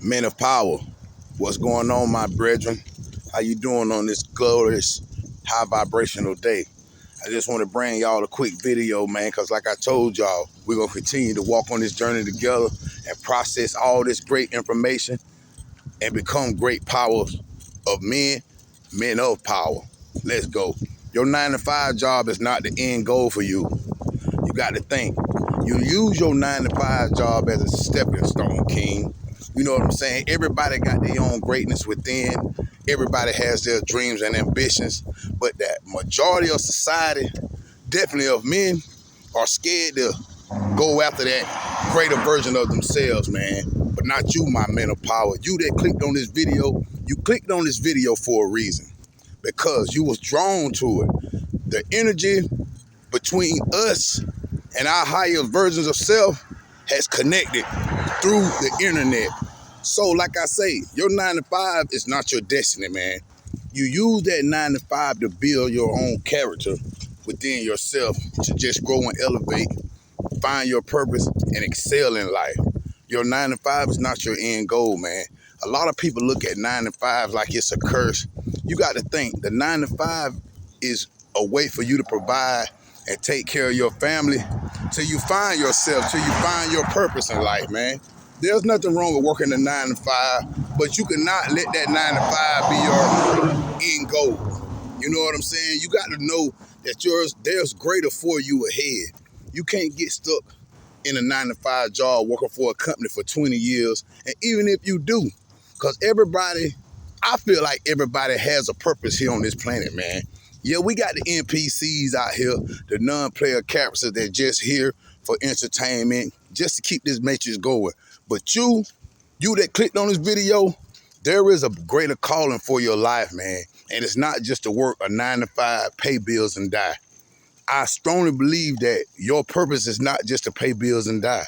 Men of power, what's going on, my brethren? How you doing on this glorious, high vibrational day? I just want to bring y'all a quick video, man, because like I told y'all, we're going to continue to walk on this journey together and process all this great information and become great powers of men of power. Let's go. Your 9-to-5 job is not the end goal for you. You got to think. You use your 9-to-5 job as a stepping stone, King. You know what I'm saying? Everybody got their own greatness within. Everybody has their dreams and ambitions. But that majority of society, definitely of men, are scared to go after that greater version of themselves, man. But not you, my men of power. You that clicked on this video, you clicked on this video for a reason. Because you was drawn to it. The energy between us and our higher versions of self has connected through the internet. So like I say, your 9-to-5 is not your destiny, man. You use that 9-to-5 to build your own character within yourself, to just grow and elevate, find your purpose, and excel in life. Your 9-to-5 is not your end goal, man. A lot of people look at 9-to-5 like it's a curse. You got to think, the 9-to-5 is a way for you to provide and take care of your family till you find yourself, till you find your purpose in life, man. There's nothing wrong with working a 9-to-5, but you cannot let that 9-to-5 be your end goal. You know what I'm saying? You got to know that there's greater for you ahead. You can't get stuck in a 9-to-5 job working for a company for 20 years. And even if you do, because I feel like everybody has a purpose here on this planet, man. Yeah, we got the NPCs out here, the non-player characters that just here for entertainment, just to keep this matrix going. But you that clicked on this video, there is a greater calling for your life, man. And it's not just to work a 9-to-5, pay bills, and die. I strongly believe that your purpose is not just to pay bills and die.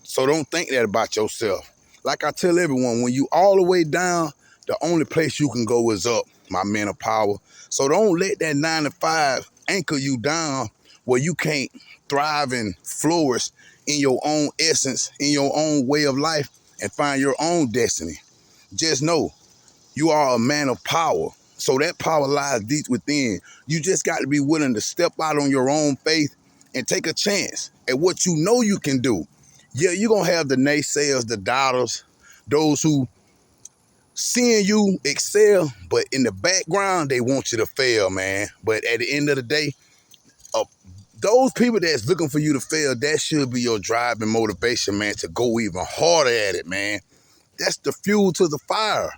So don't think that about yourself. Like I tell everyone, when you all the way down, the only place you can go is up, my men of power. So don't let that 9-to-5 anchor you down where you can't thrive and flourish in your own essence, in your own way of life, and find your own destiny. Just know you are a man of power. So that power lies deep within. You just got to be willing to step out on your own faith and take a chance at what you know you can do. Yeah, you're going to have the naysayers, the doubters, those who seeing you excel, but in the background, they want you to fail, man. But at the end of the day, those people that's looking for you to fail, that should be your drive and motivation, man, to go even harder at it, man. That's the fuel to the fire.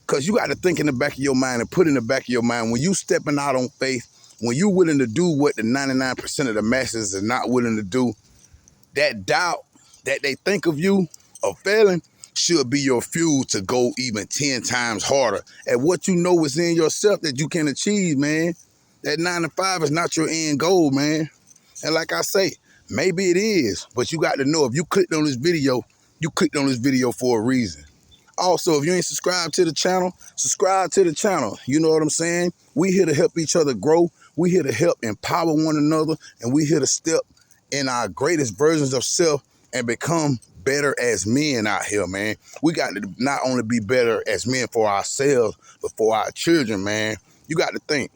Because you got to think in the back of your mind and put in the back of your mind, when you stepping out on faith, when you're willing to do what the 99% of the masses are not willing to do, that doubt that they think of you of failing should be your fuel to go even 10 times harder at what you know is in yourself that you can achieve, man. That 9-to-5 is not your end goal, man. And like I say, maybe it is, but you got to know if you clicked on this video, you clicked on this video for a reason. Also, if you ain't subscribed to the channel, subscribe to the channel. You know what I'm saying? We here to help each other grow. We here to help empower one another. And we here to step in our greatest versions of self and become better as men out here, man. We got to not only be better as men for ourselves, but for our children, man. You got to think,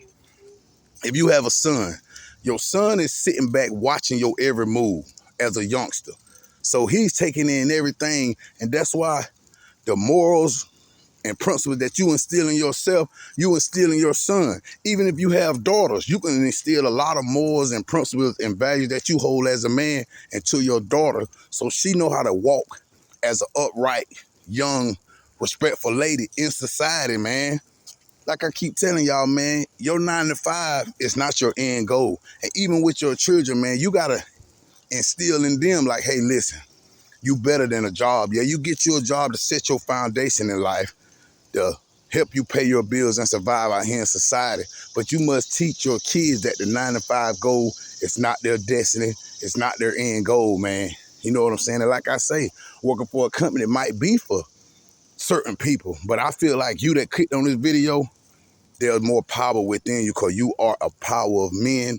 if you have a son, your son is sitting back watching your every move as a youngster. So he's taking in everything, and that's why the morals and principles that you instill in yourself, you instill in your son. Even if you have daughters, you can instill a lot of morals and principles and values that you hold as a man into your daughter, so she know how to walk as an upright, young, respectful lady in society, man. Like I keep telling y'all, man, your 9-to-5 is not your end goal. And even with your children, man, you got to instill in them like, hey, listen, you better than a job. Yeah, you get you a job to set your foundation in life, to help you pay your bills and survive out here in society. But you must teach your kids that the 9-to-5 goal is not their destiny. It's not their end goal, man. You know what I'm saying? And like I say, working for a company might be for certain people, but I feel like you that clicked on this video, there's more power within you because you are a power of men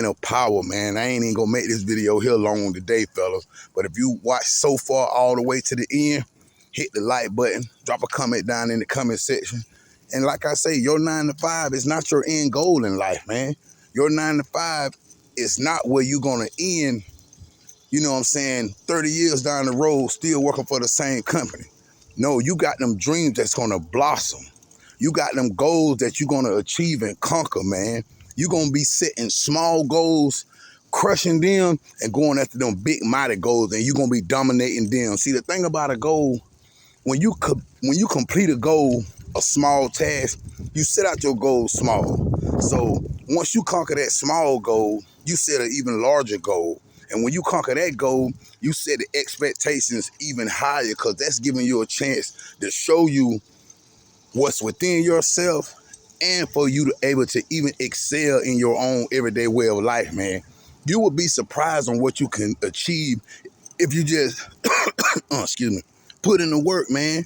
of power, man. I ain't even gonna make this video here long today, fellas. But if you watch so far all the way to the end, hit the like button, drop a comment down in the comment section. And like I say, your 9 to 5 is not your end goal in life, man. Your 9 to 5 is not where you're gonna end, you know what I'm saying, 30 years down the road still working for the same company. No, you got them dreams that's gonna blossom. You got them goals that you're gonna achieve and conquer, man. You're gonna be setting small goals, crushing them, and going after them big mighty goals, and you're gonna be dominating them. See, the thing about a goal, when you complete a goal, a small task, you set out your goal small. So once you conquer that small goal, you set an even larger goal. And when you conquer that goal, you set the expectations even higher, because that's giving you a chance to show you what's within yourself, and for you to able to even excel in your own everyday way of life, man. You will be surprised on what you can achieve if you just, excuse me, put in the work, man.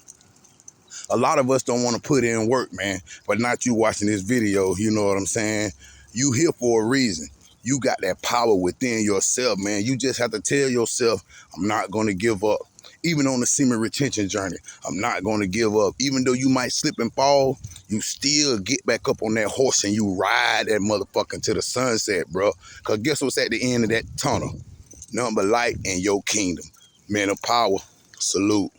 A lot of us don't want to put in work, man, but not you watching this video, you know what I'm saying? You here for a reason. You got that power within yourself, man. You just have to tell yourself, I'm not going to give up. Even on the semen retention journey, I'm not going to give up. Even though you might slip and fall, you still get back up on that horse and you ride that motherfucker to the sunset, bro. Because guess what's at the end of that tunnel? Nothing but light in your kingdom. Man of power, salute.